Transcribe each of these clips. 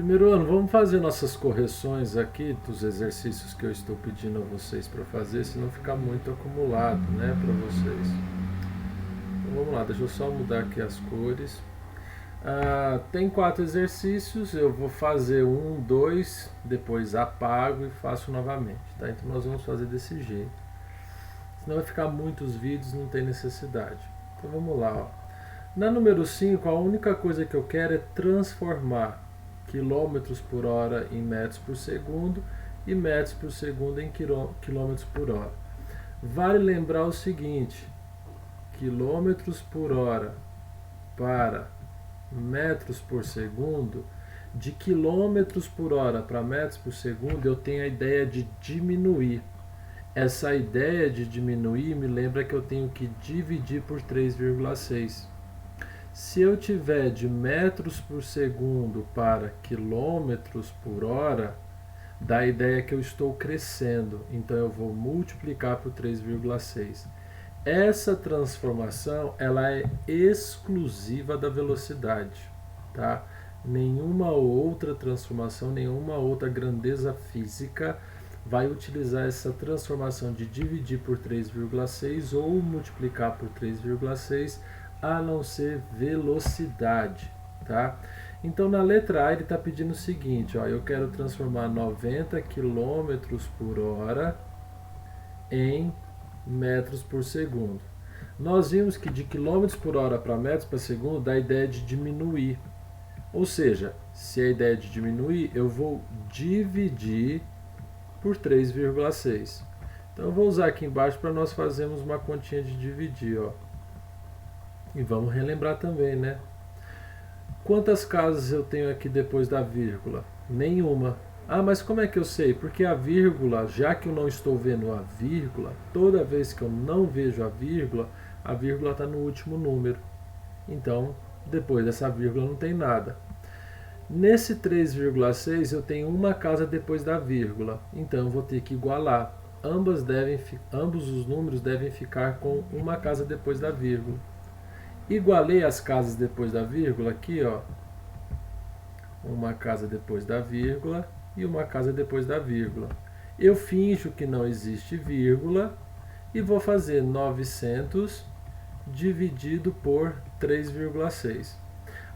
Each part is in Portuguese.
Primeiro ano, vamos fazer nossas correções aqui dos exercícios que eu estou pedindo a vocês para fazer, senão fica muito acumulado, né, para vocês. Então vamos lá, deixa eu só mudar aqui as cores. Tem 4 exercícios, eu vou fazer 1, 2, depois apago e faço novamente, tá? Então nós vamos fazer desse jeito. Senão vai ficar muitos vídeos, não tem necessidade. Então vamos lá, ó. Na número 5, a única coisa que eu quero é transformar quilômetros por hora em metros por segundo e metros por segundo em quilômetros por hora. Vale lembrar o seguinte: quilômetros por hora para metros por segundo, de quilômetros por hora para metros por segundo, eu tenho a ideia de diminuir. Essa ideia de diminuir me lembra que eu tenho que dividir por 3,6. Se eu tiver de metros por segundo para quilômetros por hora, dá a ideia que eu estou crescendo, então eu vou multiplicar por 3,6. Essa transformação ela é exclusiva da velocidade, tá? Nenhuma outra transformação, nenhuma outra grandeza física vai utilizar essa transformação de dividir por 3,6 ou multiplicar por 3,6, a não ser velocidade, tá? Então na letra A ele está pedindo o seguinte, ó, eu quero transformar 90 km por hora em metros por segundo. Nós vimos que de quilômetros por hora para metros por segundo dá a ideia de diminuir. Ou seja, se a ideia é de diminuir, eu vou dividir por 3,6. Então eu vou usar aqui embaixo para nós fazermos uma continha de dividir, ó. E vamos relembrar também, né? Quantas casas eu tenho aqui depois da vírgula? Nenhuma. Ah, mas como é que eu sei? Porque a vírgula, já que eu não estou vendo a vírgula, toda vez que eu não vejo a vírgula está no último número. Então, depois dessa vírgula não tem nada. Nesse 3,6 eu tenho uma casa depois da vírgula, então eu vou ter que igualar. Ambos os números devem ficar com uma casa depois da vírgula. Igualei as casas depois da vírgula aqui, ó. Uma casa depois da vírgula e uma casa depois da vírgula. Eu finjo que não existe vírgula e vou fazer 900 dividido por 3,6.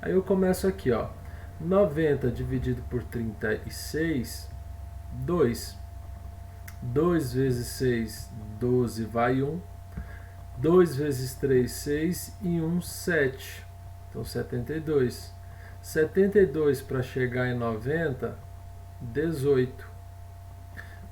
Aí eu começo aqui, ó. 90 dividido por 36, 2. 2 vezes 6, 12, vai 1. 2 vezes 3, 6 e 1, 7. Então 72. 72 para chegar em 90, 18.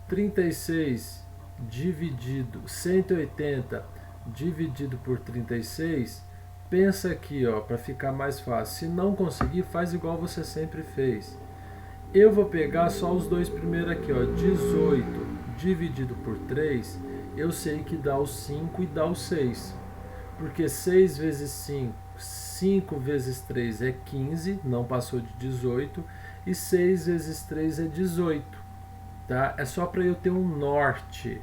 36 dividido, 180 dividido por 36, pensa aqui, ó, para ficar mais fácil. Se não conseguir, faz igual você sempre fez. Eu vou pegar só os dois primeiros aqui, ó, 18 dividido por 3, eu sei que dá o 5 e dá o 6. Porque 6 vezes 5, 5 vezes 3 é 15, não passou de 18, e 6 vezes 3 é 18. Tá? É só para eu ter um norte.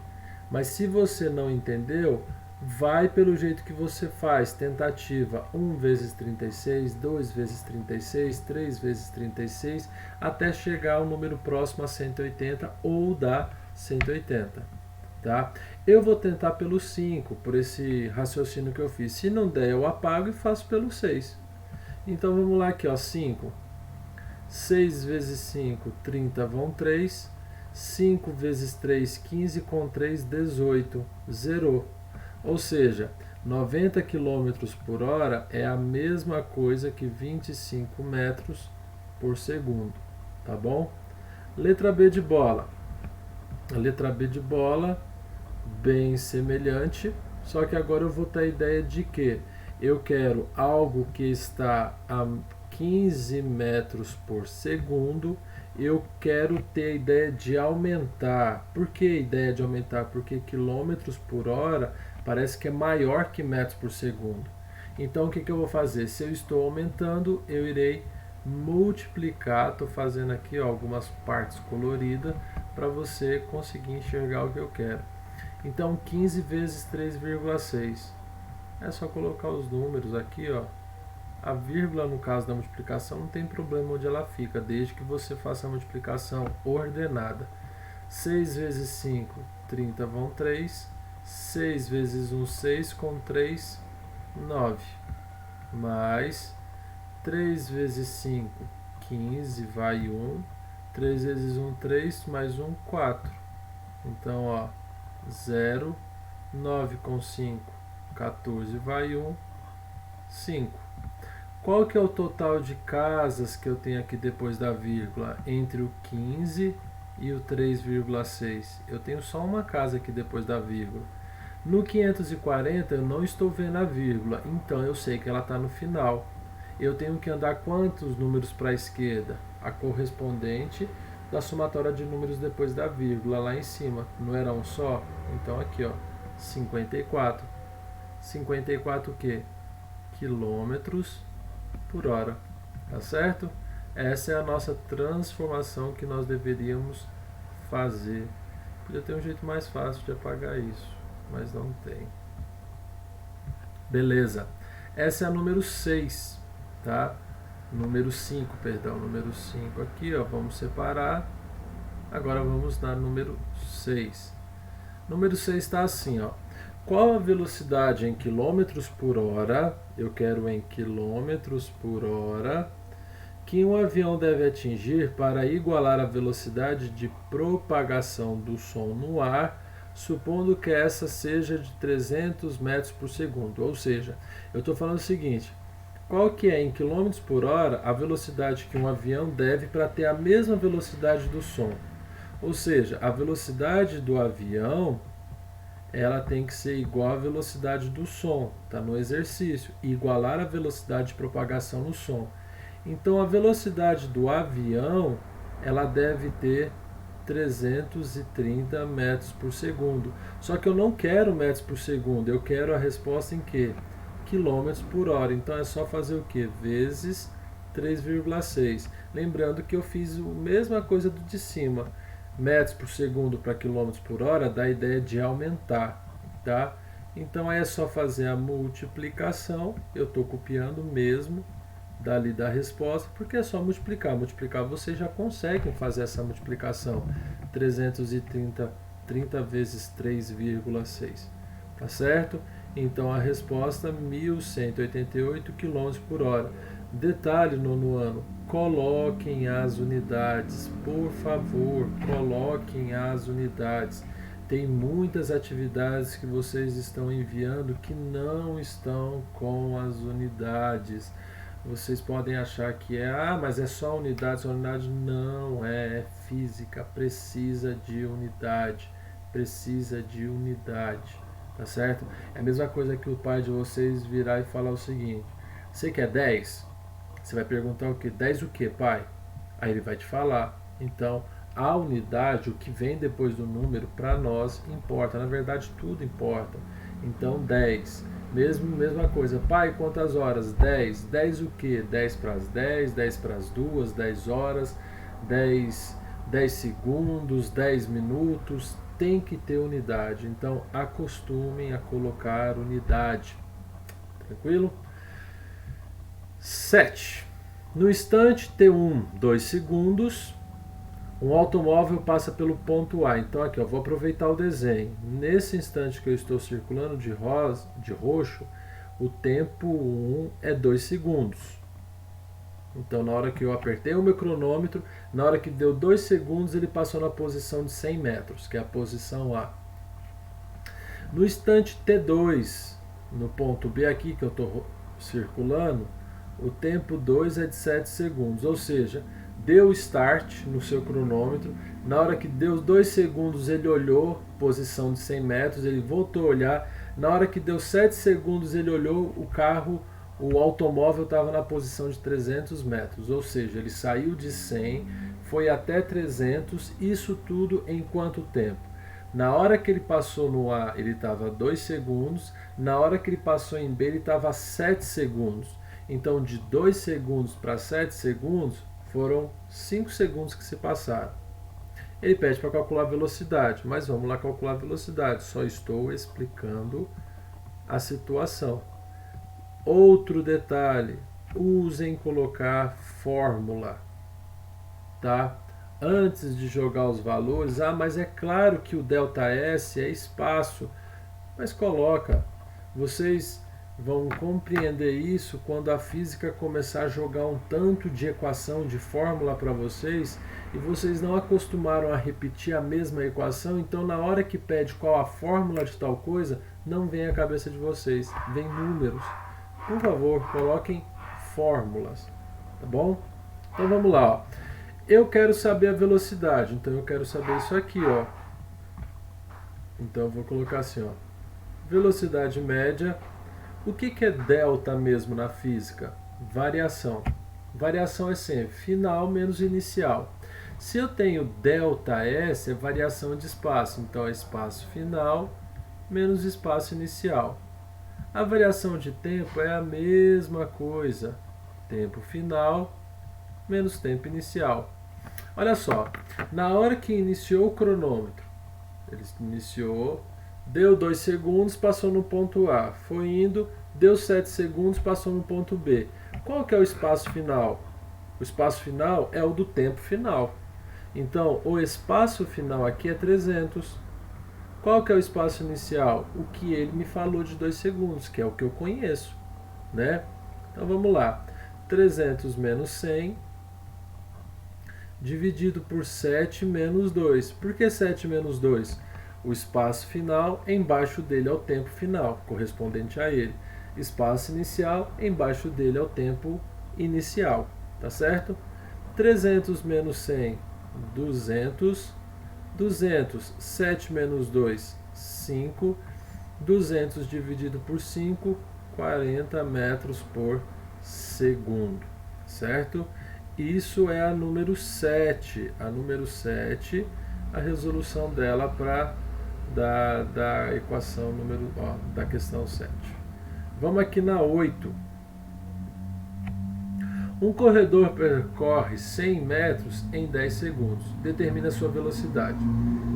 Mas se você não entendeu, vai pelo jeito que você faz. Tentativa 1 vezes 36, 2 vezes 36, 3 vezes 36, até chegar ao número próximo a 180 ou dá 180. Tá? Eu vou tentar pelo 5, por esse raciocínio que eu fiz. Se não der, eu apago e faço pelo 6. Então vamos lá aqui, ó, 5. 6 vezes 5, 30, vão 3. 5 vezes 3, 15, com 3, 18. Zerou. Ou seja, 90 km por hora é a mesma coisa que 25 metros por segundo. Tá bom? Letra B de bola. A letra B de bola, bem semelhante, só que agora eu vou ter a ideia de que eu quero algo que está a 15 metros por segundo, eu quero ter a ideia de aumentar. Por que a ideia de aumentar? Porque quilômetros por hora parece que é maior que metros por segundo. Então o que eu vou fazer? Se eu estou aumentando, eu irei multiplicar. Estou fazendo aqui, ó, algumas partes coloridas para você conseguir enxergar o que eu quero. Então 15 vezes 3,6. É só colocar os números aqui, ó. A vírgula, no caso da multiplicação, não tem problema onde ela fica, desde que você faça a multiplicação ordenada. 6 vezes 5, 30 vão 3. 6 vezes 1, 6, com 3, 9. Mais 3 vezes 5, 15, vai 1. 3 vezes 1, 3, mais 1, 4. Então, ó, 0. 9 com 5, 14, vai 1, 5. Qual que é o total de casas que eu tenho aqui depois da vírgula? Entre o 15 e o 3,6. Eu tenho só uma casa aqui depois da vírgula. No 540 eu não estou vendo a vírgula, então eu sei que ela está no final. Eu tenho que andar quantos números para a esquerda? A correspondente da somatória de números depois da vírgula, lá em cima. Não era um só? Então aqui, ó, 54. 54 o quê? Quilômetros por hora. Tá certo? Essa é a nossa transformação que nós deveríamos fazer. Podia ter um jeito mais fácil de apagar isso, mas não tem. Beleza. Essa é a número 6, tá? Número 5, perdão. Número 5 aqui, ó. Vamos separar. Agora vamos na número 6. Número 6 está assim, ó. Qual a velocidade em quilômetros por hora? Eu quero em quilômetros por hora. Que um avião deve atingir para igualar a velocidade de propagação do som no ar, supondo que essa seja de 300 metros por segundo. Ou seja, eu estou falando o seguinte, qual que é em quilômetros por hora a velocidade que um avião deve para ter a mesma velocidade do som? Ou seja, a velocidade do avião, ela tem que ser igual à velocidade do som, está no exercício, igualar a velocidade de propagação no som. Então a velocidade do avião, ela deve ter 330 metros por segundo. Só que eu não quero metros por segundo, eu quero a resposta em quê? Quilômetros por hora. Então é só fazer o quê? Vezes 3,6. Lembrando que eu fiz a mesma coisa do de cima. Metros por segundo para quilômetros por hora dá a ideia de aumentar, tá? Então é só fazer a multiplicação. Eu estou copiando mesmo dali da resposta, porque é só multiplicar. Multiplicar, vocês já conseguem fazer essa multiplicação. 330 vezes 3,6. Tá certo? Então a resposta 1.188 km por hora. Detalhe, nono ano, coloquem as unidades, por favor, coloquem as unidades. Tem muitas atividades que vocês estão enviando que não estão com as unidades. Vocês podem achar que mas é só unidade, não é física, precisa de unidade, tá certo? É a mesma coisa que o pai de vocês virar e falar o seguinte, você quer 10? Você vai perguntar o que? 10 o que, pai? Aí ele vai te falar. Então, a unidade, o que vem depois do número, para nós importa. Na verdade, tudo importa. Então, 10. Mesma coisa. Pai, quantas horas? 10. 10 o que? 10 para as 10, 10 para as 2, 10 horas, 10 segundos, 10 minutos. Tem que ter unidade. Então, acostumem a colocar unidade. Tranquilo? 7. No instante T1, 2 segundos, um automóvel passa pelo ponto A. Então aqui, vou aproveitar o desenho. Nesse instante que eu estou circulando de roxo, o tempo 1 é 2 segundos. Então na hora que eu apertei o meu cronômetro, na hora que deu 2 segundos, ele passou na posição de 100 metros, que é a posição A. No instante T2, no ponto B aqui que eu estou circulando, o tempo 2 é de 7 segundos, ou seja, deu start no seu cronômetro, na hora que deu 2 segundos ele olhou, posição de 100 metros, ele voltou a olhar, na hora que deu 7 segundos ele olhou, o automóvel estava na posição de 300 metros, ou seja, ele saiu de 100, foi até 300, isso tudo em quanto tempo? Na hora que ele passou no A, ele estava 2 segundos, na hora que ele passou em B, ele estava 7 segundos. Então, de 2 segundos para 7 segundos, foram 5 segundos que se passaram. Ele pede para calcular a velocidade, mas vamos lá calcular a velocidade. Só estou explicando a situação. Outro detalhe, usem colocar fórmula, tá? Antes de jogar os valores, mas é claro que o ΔS é espaço, mas coloca. Vocês vão compreender isso quando a física começar a jogar um tanto de equação, de fórmula para vocês, e vocês não acostumaram a repetir a mesma equação, então na hora que pede qual a fórmula de tal coisa, não vem à cabeça de vocês, vem números. Por favor, coloquem fórmulas, tá bom? Então vamos lá, ó. Eu quero saber a velocidade, então eu quero saber isso aqui, ó. Então eu vou colocar assim, ó. Velocidade média. O que é delta mesmo na física? Variação. Variação é sempre final menos inicial. Se eu tenho ΔS, é variação de espaço, então é espaço final menos espaço inicial. A variação de tempo é a mesma coisa. Tempo final menos tempo inicial. Olha só, na hora que iniciou o cronômetro, ele iniciou, deu 2 segundos, passou no ponto A, foi indo, deu 7 segundos, passou no ponto B. Qual que é o espaço final? O espaço final é o do tempo final. Então, o espaço final aqui é 300. Qual que é o espaço inicial? O que ele me falou de 2 segundos, que é o que eu conheço, né? Então, vamos lá. 300 menos 100 dividido por 7 menos 2. Por que 7 menos 2? O espaço final, embaixo dele é o tempo final, correspondente a ele. Espaço inicial, embaixo dele é o tempo inicial, tá certo? 300 menos 100, 200. 200, 7 menos 2, 5. 200 dividido por 5, 40 metros por segundo, certo? Isso é a número 7. A número 7, a resolução dela para da equação da questão 7. Vamos aqui na 8. Um corredor percorre 100 metros em 10 segundos. Determina a sua velocidade.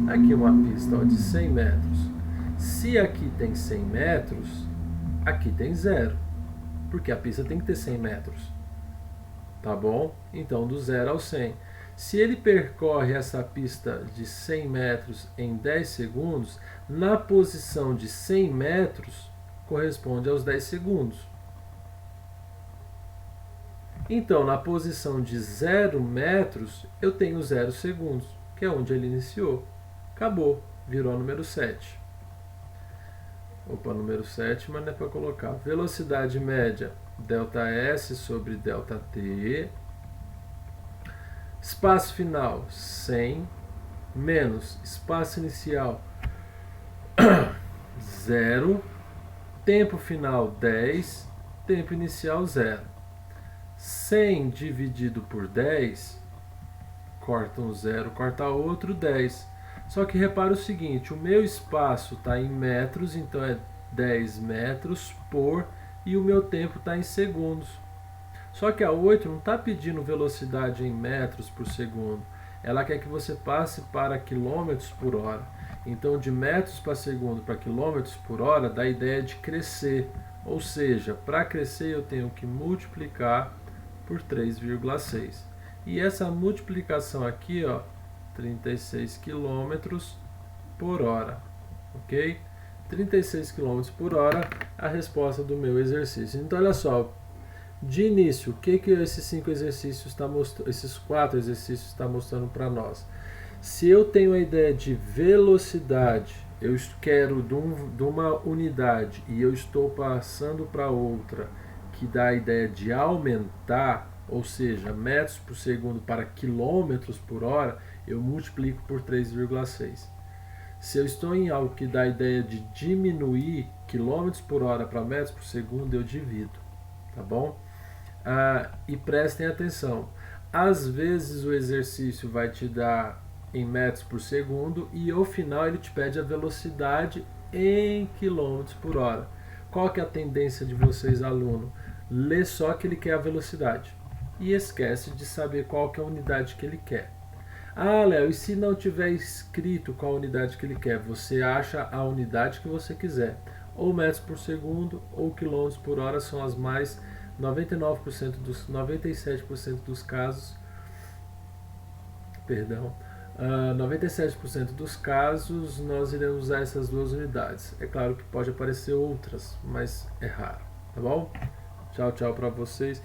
Aqui uma pista de 100 metros. Se aqui tem 100 metros, aqui tem 0. Porque a pista tem que ter 100 metros. Tá bom? Então, do 0 ao 100. Se ele percorre essa pista de 100 metros em 10 segundos, na posição de 100 metros, corresponde aos 10 segundos. Então, na posição de 0 metros, eu tenho 0 segundos, que é onde ele iniciou. Acabou, virou número 7. Opa, número 7, mas não é para colocar. Velocidade média, ΔS sobre ΔT. Espaço final, 100, menos espaço inicial, 0. Tempo final, 10. Tempo inicial, 0. 100 dividido por 10, corta um 0, corta outro, 10. Só que repara o seguinte, o meu espaço está em metros, então é 10 metros por, e o meu tempo está em segundos. Só que a 8 não está pedindo velocidade em metros por segundo, ela quer que você passe para quilômetros por hora. Então, de metros para segundo para quilômetros por hora, dá a ideia de crescer. Ou seja, para crescer eu tenho que multiplicar por 3,6. E essa multiplicação aqui, ó, 36 km por hora, ok? 36 km por hora, a resposta do meu exercício. Então, olha só, de início, o que esses 4 exercícios estão mostrando para nós? Se eu tenho a ideia de velocidade, eu quero de uma unidade e eu estou passando para outra, que dá a ideia de aumentar, ou seja, metros por segundo para quilômetros por hora, eu multiplico por 3,6. Se eu estou em algo que dá a ideia de diminuir quilômetros por hora para metros por segundo, eu divido, tá bom? E prestem atenção, às vezes o exercício vai te dar em metros por segundo e ao final ele te pede a velocidade em quilômetros por hora. Qual que é a tendência de vocês, aluno? Lê só que ele quer a velocidade e esquece de saber qual que é a unidade que ele quer. Léo, e se não tiver escrito qual unidade que ele quer? Você acha a unidade que você quiser. Ou metros por segundo ou quilômetros por hora são as mais 97% dos casos, perdão, 97% dos casos nós iremos usar essas duas unidades. É claro que pode aparecer outras, mas é raro, tá bom? Tchau, tchau para vocês.